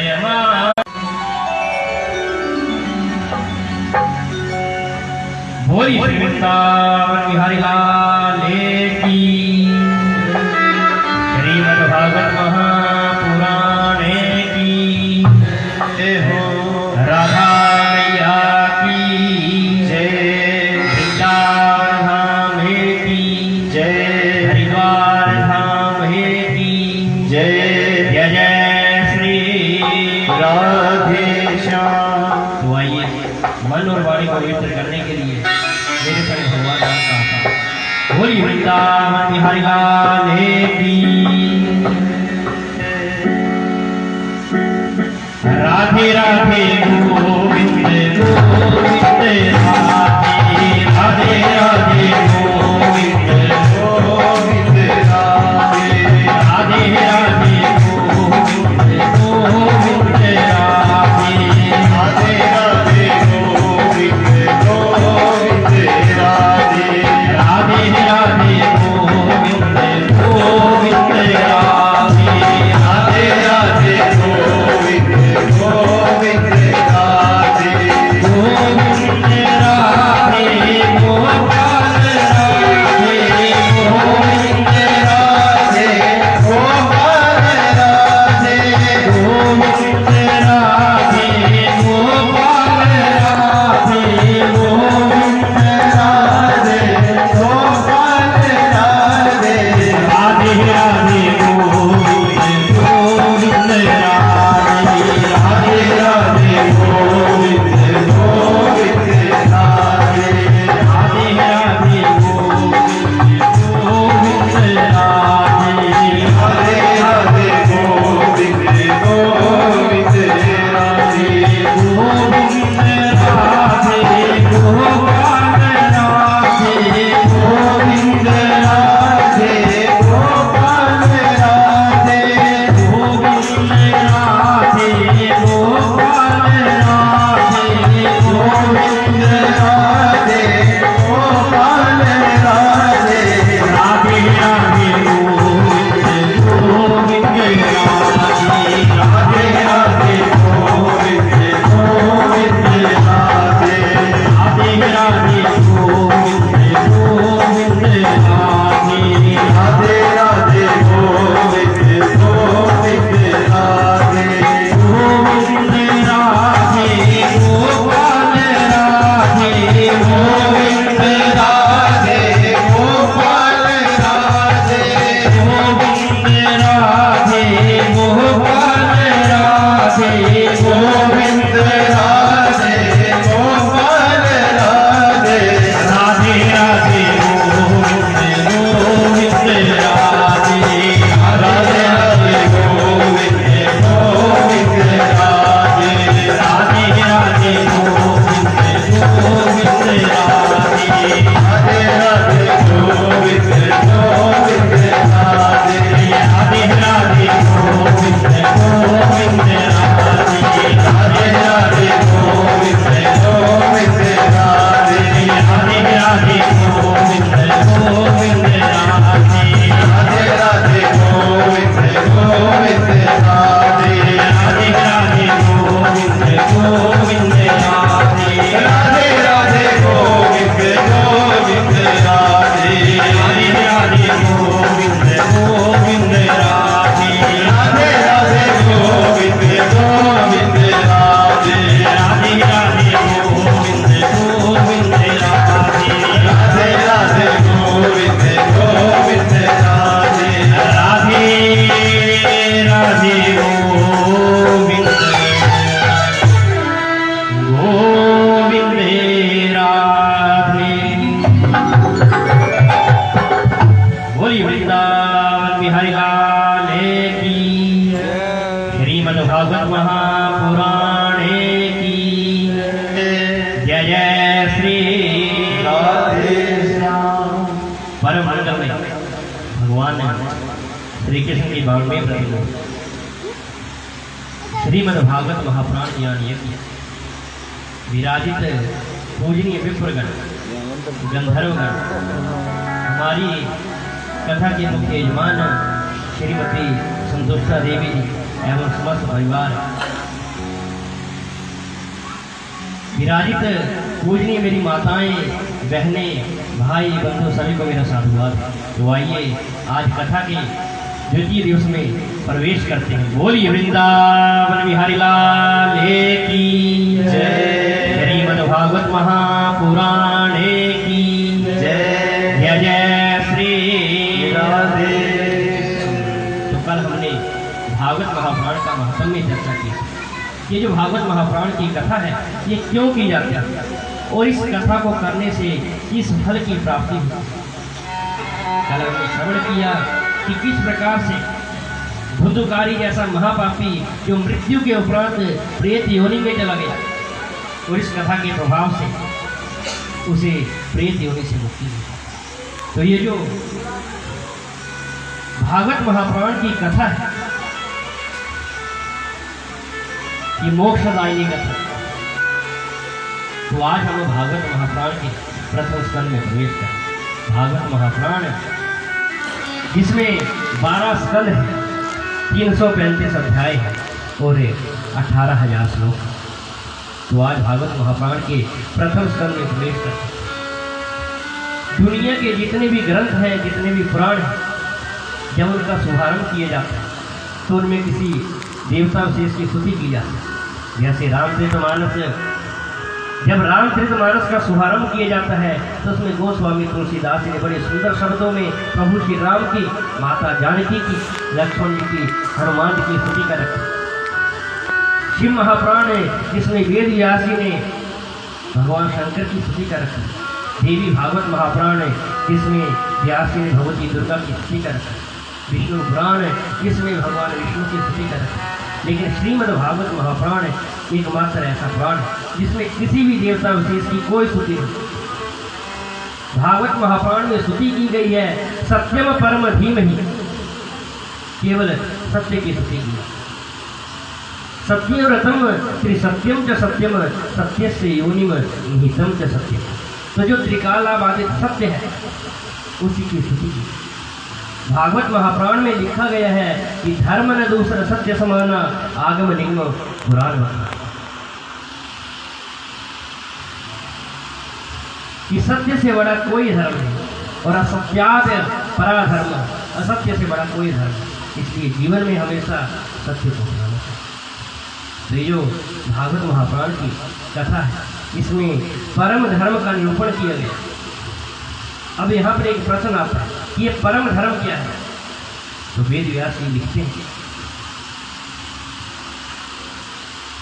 जय मां। बोली श्री वृंदावन बिहारी लाल की। श्रीमद् भागवत महापुराण की जय हो। राधा मैया की जय। वृंदावन धाम की जय। हरिद्वार धाम की जय। जय जय श्री राधे श्याम। तो आइए मन और वाणी को पवित्र करने के लिए मेरे पर भगवान का बोली वृंदावन बिहारी लाल की। राधे राधे गोविंद गोविंद राधे राधे राधे गोविंद गोविंद राधे राधे राधे गोविंद गोविंद राधे राधे राधे गोविंद गोविंद राधे राधे राधे गोविंद गोविंद राधे राधे राधे गोविंद गोविंद राधे गोविंद राधे गोपाल राधे गोविंद राधे गोपाल राधे गोविंद राधे गोपाल राधे गोविंद राधे गोपाल राधे राधे राधे गोविंद गोविंद राधे राधे राधे गोविंद गोविंद राधे राधे राधे गोविंद गोविंद राधे राधे राधे गोविंद गोविंद राधे गोविंद राधे गोपाल राधे गोविंद राधे गोपाल राधे गोविंद राधे गोपाल राधे गोविंद राधे गोपाल राधे राधे राधे गोविंद गोविंद राधे राधे राधे गोविंद गोविंद राधे राधे राधे गोविंद गोविंद राधे राधे राधे गोविंद गोविंद राधे गोविंद राधे गोपाल राधे गोविंद राधे गोपाल राधे गोविंद राधे गोपाल राधे गोविंद राधे गोपाल राधे राधे राधे गोविंद गोविंद राधे राधे राधे गोविंद गोविंद राधे राधे राधे गोविंद गोविंद राधे राधे राधे गोविंद गोविंद राधे राधे राधे गोविंद गोविंद राधे राधे राधे गोविंद गोविंद राधे राधे राधे गोविंद गोविंद राधे राधे राधे गोविंद गोविंद राधे राधे राधे गोविंद गोविंद राधे राधे राधे गोविंद गोविंद राधे राधे राधे गोविंद गोविंद राधे राधे राधे गोविंद गोविंद राधे राधे राधे गोविंद गोविंद राधे राधे राधे गोविंद गोविंद राधे राधे राधे गोविंद गोविंद राधे। बोली वृंदावन बिहारी लाल की। श्रीमद् भागवत महापुराण की जय जय श्री राधे श्याम। परम मंगल में भगवान ने श्री कृष्ण की बाणवे प्रति श्रीमद् भागवत महापुराण ज्ञान यज्ञ विराजित पूजनीय विप्रगण गंधर्वगण हमारी कथा के मुख्य यजमान श्रीमती संतोषा देवी जी एवं समस्त परिवार विराजित पूजनीय मेरी माताएं, बहनें, भाई, बंधु सभी को मेरा साधुवाद। तो आइए आज कथा के द्वितीय दिवस में प्रवेश करते हैं। बोलिए वृंदावन बिहारी लाल की जय। श्रीमद्भागवत महापुराणे की जय। जय जय श्री राधे। तो कल हमने भागवत महापुराण का महात्म्य चर्चा की। ये जो भागवत महापुराण की कथा है ये क्यों की जाती है और इस कथा को करने से किस फल की प्राप्ति होती है। कल हमने श्रवण किया कि किस प्रकार से धुंधुकारी जैसा महापापी जो मृत्यु के उपरांत प्रेत योनि में चला गया और इस कथा के प्रभाव से उसे प्रेत योनि से मुक्ति मिली। तो ये जो भागवत महापुराण की कथा है ये मोक्षदायिनी कथा। तो आज हम भागवत महापुराण के प्रथम स्कंद में प्रवेश करें। भागवत महापुराण जिसमें 12 स्कंद है, 335 अध्याय है और 18,000 श्लोक। तो आज भागवत महापुराण के प्रथम स्कंद में प्रवेश करें। दुनिया के जितने भी ग्रंथ हैं, जितने भी पुराण हैं, जब उनका शुभारंभ किया जाता है तो उनमें किसी देवता विशेष की स्तुति की जाती है। जैसे रामचरितमानस, जब रामचरितमानस का शुभारंभ किया जाता है तो उसमें गोस्वामी तुलसीदास ने बड़े सुंदर शब्दों में प्रभु श्री राम की, माता जानकी की, लक्ष्मण जी की, हनुमान जी की स्तुति कर रखी। शिव महापुराण है जिसमें वेद व्यास जी ने भगवान शंकर की स्तुति कर रखी। देवी भागवत महापुराण है जिसमें व्यास जी ने भगवती दुर्गा की स्तुति कर रखी। विष्णु पुराण है जिसमें भगवान विष्णु की स्तुति कर रखी। लेकिन श्रीमद् भागवत महापुराण एकमात्र ऐसा पुराण है जिसमें किसी भी देवता विशेष की कोई स्तुति नहीं। भागवत महापुराण में स्तुति की गई है सत्यम परम धीमहि, केवल सत्य की स्तुति की। सत्यम रतम श्री सत्यम च सत्यम सत्यस्य योनिम निहितम च सत्यम। तो जो त्रिकालाबाधित सत्य है उसी की स्तुति की। भागवत महापुराण में लिखा गया है कि धर्म न दूसरा सत्य समाना, आगम निगम पुराण। कि सत्य से बड़ा कोई धर्म नहीं और असत्याद परा धर्म, असत्य से बड़ा कोई धर्म नहीं। इसलिए जीवन में हमेशा सत्य को अपनाना चाहिए। तो ये जो भागवत महापुराण की कथा है इसमें परम धर्म का निरूपण किया गया। अब यहाँ पर एक प्रश्न आता है कि ये परम धर्म क्या है। तो वेद व्यास जी लिखते हैं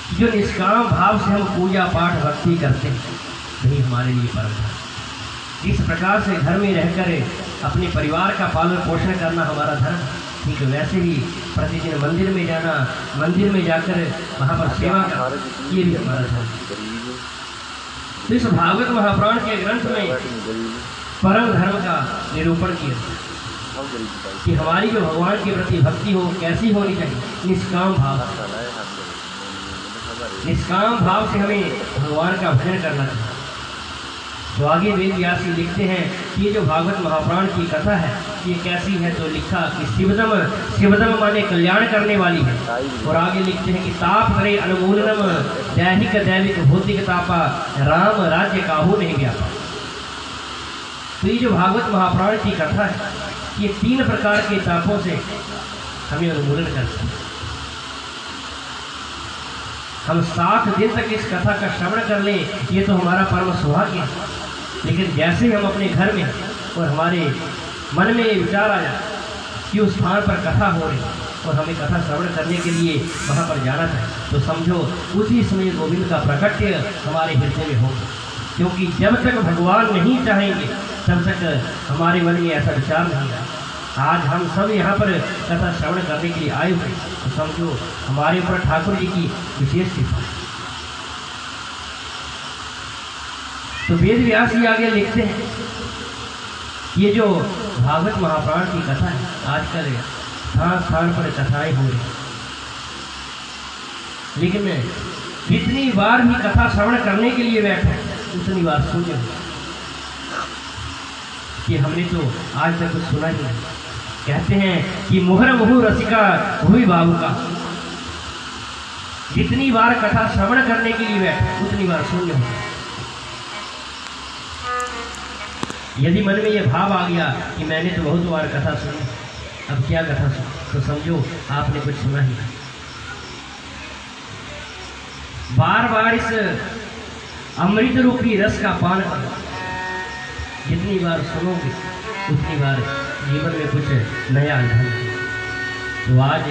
कि जो निष्काम भाव से हम पूजा पाठ भक्ति करते हैं वही हमारे लिए परम धर्म। जिस प्रकार से घर में रहकर अपने परिवार का पालन पोषण करना हमारा धर्म, ठीक वैसे ही प्रतिदिन मंदिर में जाना, मंदिर में जाकर वहाँ पर सेवा करना, ये भी हमारा धर्म। तो इस भागवत महापुराण के ग्रंथ में परम धर्म का निरूपण किया कि हमारी जो भगवान के प्रति भक्ति हो कैसी होनी चाहिए, निष्काम भाव। निष्काम भाव से हमें भगवान का भजन करना चाहिए। तो आगे वेद व्यास जी लिखते हैं कि ये जो भागवत महापुराण की कथा है ये कैसी है। तो लिखा कि शिवदम, शिवदम माने कल्याण करने वाली है। और आगे लिखते हैं कि ताप करे अनुमूलनम, दैहिक दैविक भौतिक तापा, राम राज्य काहू नहीं व्यापा। तो ये जो भागवत महापुराण की कथा है ये 3 प्रकार के तापों से हमें उन्मूलन करती है। हम 7 दिन तक इस कथा का श्रवण कर लें ये तो हमारा परम सौभाग्य है। लेकिन जैसे ही हम अपने घर में और हमारे मन में ये विचार आ जाए कि उस स्थान पर कथा हो रही और हमें कथा श्रवण करने के लिए वहाँ पर जाना चाहिए, तो समझो उसी समय गोविंद का प्रकट्य हमारे हृदय में होगा। क्योंकि जब तक भगवान नहीं चाहेंगे तब तक हमारे मन में ऐसा विचार नहीं आया। आज हम सब यहाँ पर कथा श्रवण करने के लिए आए हुए, तो समझो हमारे ऊपर ठाकुर जी की विशेष कृपा। तो वेद व्यास जी आगे लिखते हैं ये जो भागवत महापुराण की कथा है आजकल स्थान स्थान पर कथाएं हो रही, लेकिन जितनी बार भी कथा श्रवण करने के लिए बैठे उतनी बार सुने कि हमने तो आज तक कुछ सुना ही नहीं। कहते हैं कि मुहर मुहु रसिका हुई बाबू का, जितनी बार कथा श्रवण करने के लिए बैठे उतनी बार शून्य हो। यदि मन में यह भाव आ गया कि मैंने तो बहुत बार कथा सुनी, अब क्या कथा सुनी, तो समझो आपने कुछ सुना ही नहीं। बार बार इस अमृत रूपी रस का पान करो। जितनी बार सुनोगे उतनी बार जीवन में कुछ नया अनुभव होगा। तो आज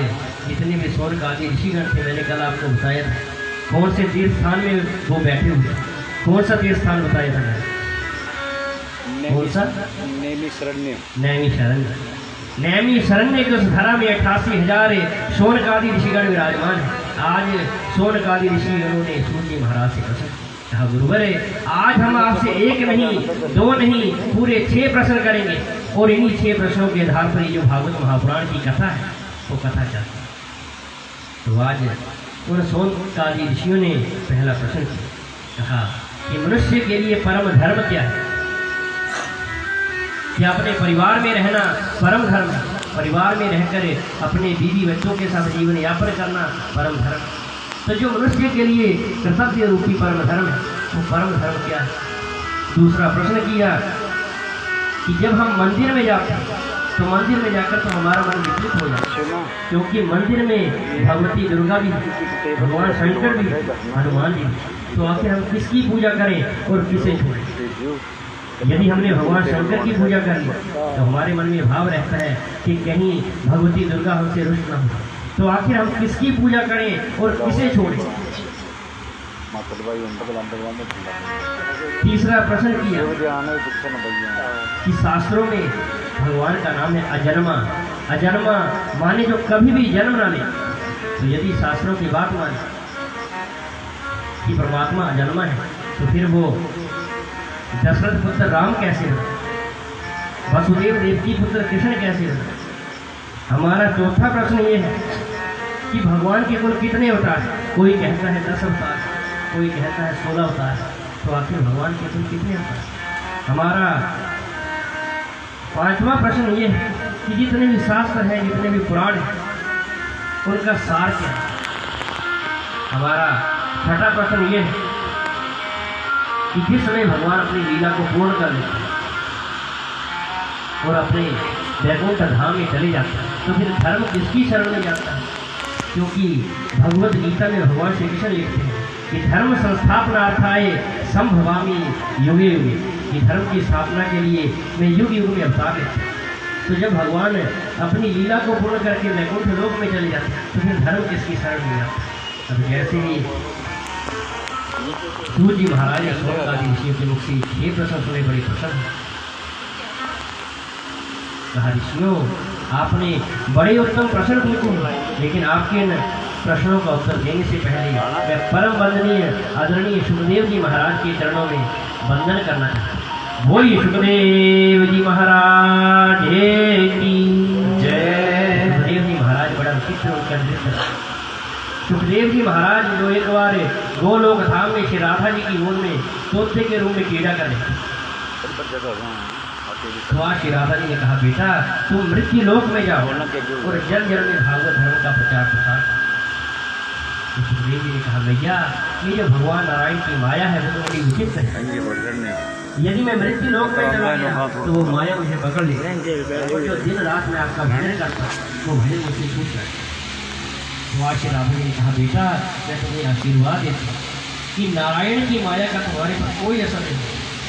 जितने भी स्वर्ग आदि ऋषिगण थे, मैंने कल आपको बताया था कौन से तीर्थ स्थान में वो बैठे हुए। कौन सा तीर्थ स्थान बताया था मैंने? कौन सा? नैमिषारण्य। नैमिषारण्य की उस धरा में 88,000 शौनक आदि ऋषिगण विराजमान है। आज शौनक आदि ऋषिगणों ने सूर्य जी महाराज से प्रश्न कहा, गुरुवर आज हम आपसे एक नहीं, दो नहीं, पूरे 6 प्रश्न करेंगे और इन्हीं 6 प्रश्नों के आधार पर जो भागवत महापुराण की कथा है वो कथा चाहते हैं। तो आज उन शौनक आदि ऋषियों ने पहला प्रश्न कहा कि मनुष्य के लिए परम धर्म क्या है? क्या अपने परिवार में रहना परम धर्म है? परिवार में रहकर अपने बीवी बच्चों के साथ जीवन यापन करना परम धर्म। तो जो मनुष्य के लिए कर्तव्य रूपी परम धर्म है वो परम धर्म क्या है? दूसरा प्रश्न किया कि जब हम मंदिर में जाते हैं तो मंदिर में जाकर तो हमारा मन विचलित हो जाता है, क्योंकि मंदिर में भगवती दुर्गा भी, भगवान शंकर भी, हनुमान जी। तो आखिर हम किसकी पूजा करें और किसे छोड़ें? यदि हमने भगवान शंकर की पूजा कर ली तो हमारे मन में भाव रहता है कि कहीं भगवती दुर्गा हमसे रुष्ट न हो। तो आखिर हम किसकी पूजा करें और किसे छोड़ें? तीसरा प्रश्न किया कि शास्त्रों में भगवान का नाम है अजन्मा। अजन्मा माने जो कभी भी जन्म ना ले। तो यदि शास्त्रों की बात माने कि परमात्मा अजन्मा है तो फिर वो दशरथ पुत्र राम कैसे हो? वसुदेव देवकी पुत्र कृष्ण कैसे हो? हमारा चौथा प्रश्न ये है कि भगवान के कुल कितने अवतार हैं? कोई कहता है 10 अवतार, कोई कहता है 16 अवतार। तो आखिर भगवान के कुल कितने अवतार? हमारा पांचवा प्रश्न ये है कि जितने भी शास्त्र हैं, जितने भी पुराण हैं, उनका सार क्या है? हमारा छठा प्रश्न ये है कि जिस समय भगवान अपनी लीला को पूर्ण कर लेते हैं और अपने वैकुंठ धाम में चले जाते हैं तो फिर धर्म किसकी शरण में जाता है? क्योंकि भगवत गीता में भगवान श्री कृष्ण लिखते हैं कि धर्म संस्थापनार्थाय संभवामि युगे युगे, कि धर्म की स्थापना के लिए मैं युग युग में अवतार लेता हूँ। तो जब भगवान अपनी लीला को पूर्ण करके वैकुंठ लोक में चले जाते हैं तो फिर धर्म किसकी शरण में जाता है? अब जैसे ही सूर्य जी महाराज या शौनक आदि ऋषियों के मुख से 6 प्रश्न सुने, बड़े प्रसन्न हैं। कहा, ऋषियों आपने बड़े उत्तम प्रश्न पूछे, लेकिन आपके इन प्रश्नों का उत्तर देने से पहले मैं परम वंदनीय आदरणीय सुखदेव जी महाराज के चरणों में वंदन करना चाहता हूँ। बोलिए सुखदेव जी महाराज की जय। सुखदेव जी महाराज बड़ा विचित्र उनका दृश्य। सुखदेव जी महाराज जो एक बार गोलोक धाम में श्री राधा जी की गोद में तोते के रूप में क्रीड़ा कर रहे थे। तो आज श्री राधा जी ने कहा, बेटा तुम मृत्यु लोक में जाओ और जन जन में भागवत धर्म का प्रचार प्रसार। तो सुखदेव जी ने कहा, भैया ये जो भगवान नारायण की माया है वो तो बड़ी विचित्र है। यदि मैं मृत्यु लोक में चला गया तो वो माया मुझे पकड़ लेगी और जो दिन रात में आपका भजन करता वो भजन मुझसे छूट जाए। तो आज श्री राधा जी ने कहा, बेटा मैं तुम्हें आशीर्वाद देती हूँ कि नारायण की माया का तुम्हारे पर कोई असर नहीं,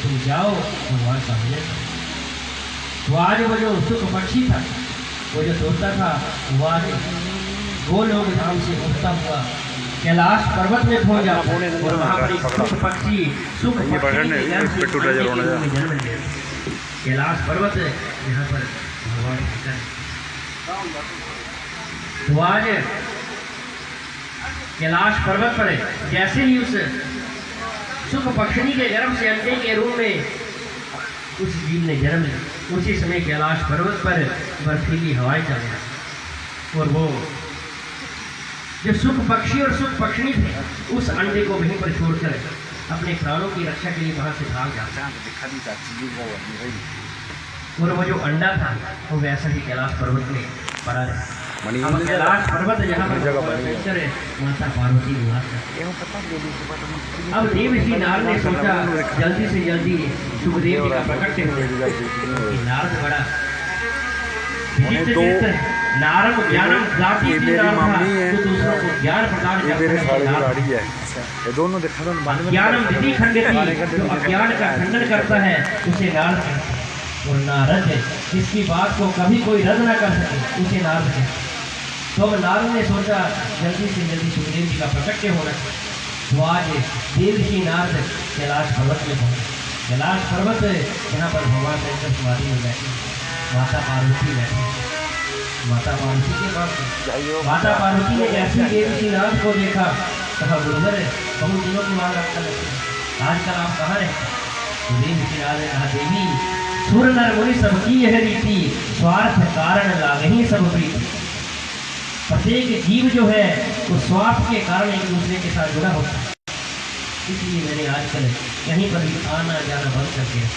तुम जाओ भगवान का भजन करो। तो आज वो जो सुख पक्षी था, वो जो तोता था, वो आज गोलोक धाम से उठता हुआ कैलाश पर्वत में पहुंच जाता और वहाँ पर एक सुख पक्षी जन्म लिया। कैलाश पर्वत यहाँ पर भगवान का है। तो आज कैलाश पर्वत पर जैसे ही उस सुख पक्षिणी के गर्भ से अंडे के रूप में उस जीव ने जन्म लिया, उसी समय कैलाश पर्वत पर बर्फीली हवाएं चल रही और वो जो सुख पक्षी और सुख पक्षिणी थे उस अंडे को वहीं पर छोड़कर अपने प्राणों की रक्षा के लिए वहां से भाग जाता और वो जो अंडा था वो वैसा ही कैलाश पर्वत में पड़ा रहा। अब कैलाश पर्वत जहाँ पर शंकर है माता पार्वती निवास करते हैं। अब देव ऋषि नारद ने सोचा जल्दी से जल्दी सुखदेव जी का प्रकट हो। नारद बड़ा नारद ज्ञानम जाति तो दूसरों को ज्ञान प्रदान करता है। दोनों देखा ज्ञानम विधि खंडित जो अज्ञान का खंडन करता है उसे नारद कहते हैं। और नारद है जिसकी बात को कभी कोई रद्द न कर सके उसे नारद कहते हैं। तो अब नारद ने सोचा जल्दी से जल्दी सुखदेव जी का प्रकट होना। तो आज देव ऋषि नारद कैलाश पर्वत में पहुंचे। कैलाश पर्वत जहाँ पर भगवान शंकर समाधि में बैठे, माता पार्वती बैठे। माता पार्वती के पास माता पार्वती ने जैसे देव ऋषि नारद को देखा कहा गुरुवर बहुत दिनों की मांग आपका लगता है, आजकल आप कहाँ रहते? तो देव ऋषि नारद ने कहा देवी सुर नर मुनि सबकी यह रीति स्वार्थ कारण लागही सब प्रीति। प्रत्येक जीव जो है वो स्वार्थ के कारण एक दूसरे के साथ जुड़ा होता है, इसलिए मैंने आजकल कहीं पर भी आना जाना बंद कर दिया।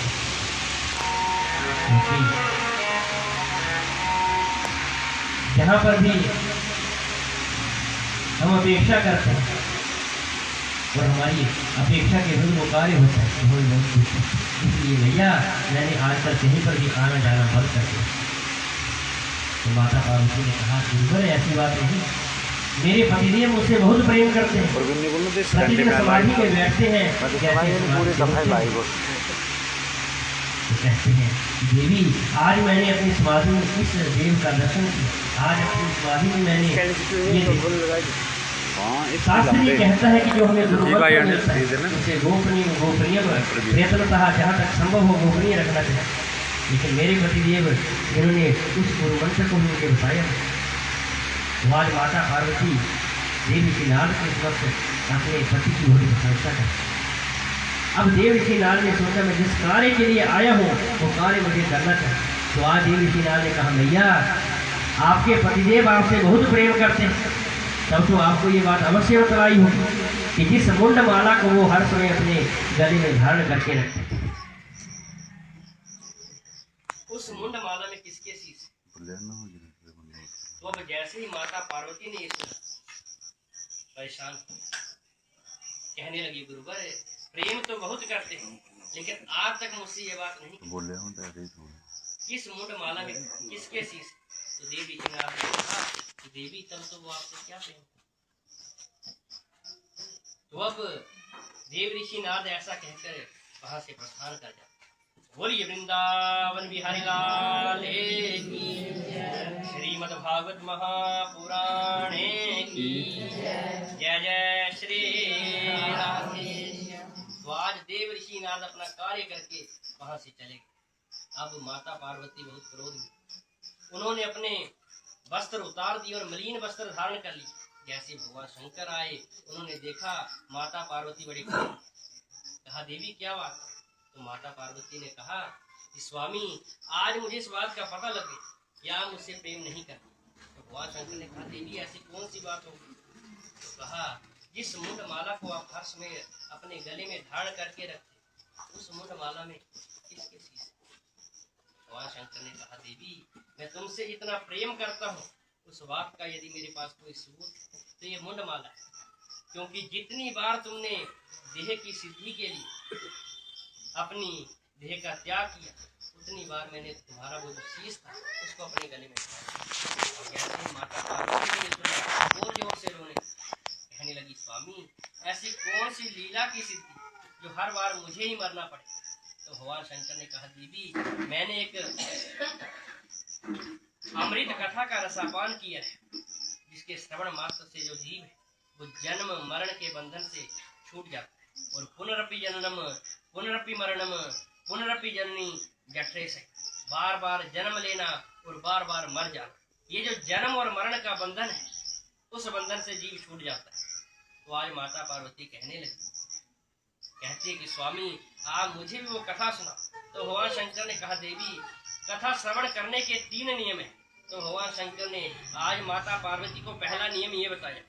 जहाँ पर भी हम अपेक्षा करते हैं और हमारी अपेक्षा के विरुद्ध वो कार्य होता है, इसलिए भैया मैंने आजकल कहीं पर भी आना जाना बंद कर दिया। तो माता पार्वती ने कहा गुरुवर ऐसी बात नहीं, मेरे पतिदेव मुझसे बहुत प्रेम करते हैं, प्रतिदिन समाधि में बैठते हैं। तो कहते हैं देवी आज मैंने अपनी समाधि में इस देव का दर्शन किया, आज अपनी समाधि में मैंने ये शास्त्र ये कहता है कि जो हमें गुरुमंत्र मिलता है उसे गोपनीय प्रयत्नतः जहाँ तक संभव हो गोपनीय रखना चाहिए। लेकिन मेरे पतिदेव इन्होंने उस गुरुमंत्र को मुझे बताया। तो आज माता पार्वती देव ऋषि नारद के इस वक्त अपने पति की बड़ी प्रशंसा कर। अब देव ऋषि नारद ने सोचा मैं जिस कार्य के लिए आया हूँ वो कार्य मुझे करना चाहिए। तो आज देव ऋषि नारद ने कहा भैया आपके पतिदेव आपसे बहुत प्रेम करते हैं, तब तो आपको ये बात अवश्य बतलाई होगी कि जिस मुंड माला को वो हर समय अपने गले में धारण करके रखते हैं, उस मुंड माला में किसके शीश? तो अब जैसे ही माता पार्वती ने इस परेशान कहने लगी गुरुवर प्रेम तो बहुत करते हैं लेकिन आज तक मुझसे ये बात नहीं बोले किस मुंड माला में किसके शीश? तो देवी जी ने कहा देवी तब तो वो आपसे क्या प्रेम। तो अब देव ऋषि नारद ऐसा कहकर वहां से प्रस्थान कर जाते। बोलिए वृंदावन बिहारी लाल की श्रीमद् भागवत महापुराणे की जय जय श्री राम। तो आज देव ऋषि नारद अपना कार्य करके वहां से चले गए। अब माता पार्वती बहुत क्रोध में, उन्होंने अपने वस्त्र उतार दिए और मलिन वस्त्र धारण कर लिए। जैसे भगवान शंकर आए उन्होंने देखा माता पार्वती बड़ी कहा देवी क्या बात? तो माता पार्वती ने कहा कि स्वामी आज मुझे इस बात का पता लगे क्या मुझसे प्रेम नहीं करती। तो भगवान शंकर ने कहा देवी ऐसी कौन सी बात होगी? तो कहा जिस मुंड माला को आप हर्ष में अपने गले में धारण करके रखते उस मुंड माला में किसके शीश? भगवान शंकर ने कहा देवी मैं तुमसे इतना प्रेम करता हूँ उस बात का यदि मेरे पास कोई सबूत तो ये मुंड माला है, क्योंकि जितनी बार तुमने देह की सिद्धि के लिए अपनी देह का त्याग किया उतनी बार मैंने तुम्हारा वो जो शीश था उसको अपने गले में और जैसे माता पार्वती ने सुना वो जोर से रोने कहने लगी स्वामी ऐसी कौन सी लीला की सिद्धि जो हर बार मुझे ही मरना पड़े? तो भगवान शंकर ने कहा देवी मैंने एक अमृत कथा का रसापान किया है जिसके श्रवण मात्र से जो जीव है वो जन्म मरण के बंधन से छूट जाता है और पुनरपि जन्म पुनरपि मरणम पुनरपि जननी जठरे से बार बार जन्म लेना और बार बार मर जाना, ये जो जन्म और मरण का बंधन है उस बंधन से जीव छूट जाता है। तो आज माता पार्वती कहने लगी, कहती है कि स्वामी आप मुझे भी वो कथा सुना। तो भगवान शंकर ने कहा देवी कथा श्रवण करने के 3 नियम है। तो भगवान शंकर ने आज माता पार्वती को पहला नियम ये बताया,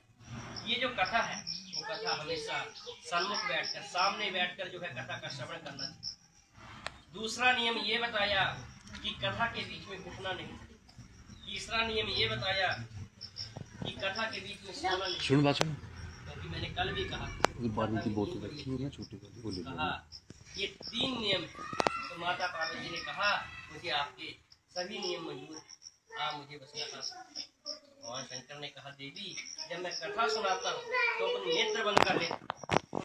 ये जो कथा है वो कथा हमेशा सन्मुख बैठकर सामने बैठकर जो है कथा का श्रवण करना चाहिए। दूसरा नियम ये बताया कि कथा के बीच में उठना नहीं। तीसरा नियम ये बताया कथा के बीच में सोना नहीं, सुन बात सुन, क्योंकि मैंने कल भी कहा पानी की बोतल रखी है ना छोटी वाली, वो ले लो। कहा ये 3 नियम तो माता पार्वती ने कहा मुझे आपके सभी नियम मंजूर, आप मुझे बस यहाँ। भगवान शंकर ने कहा देवी जब मैं कथा सुनाता हूँ तो अपन नेत्र बंद कर ले,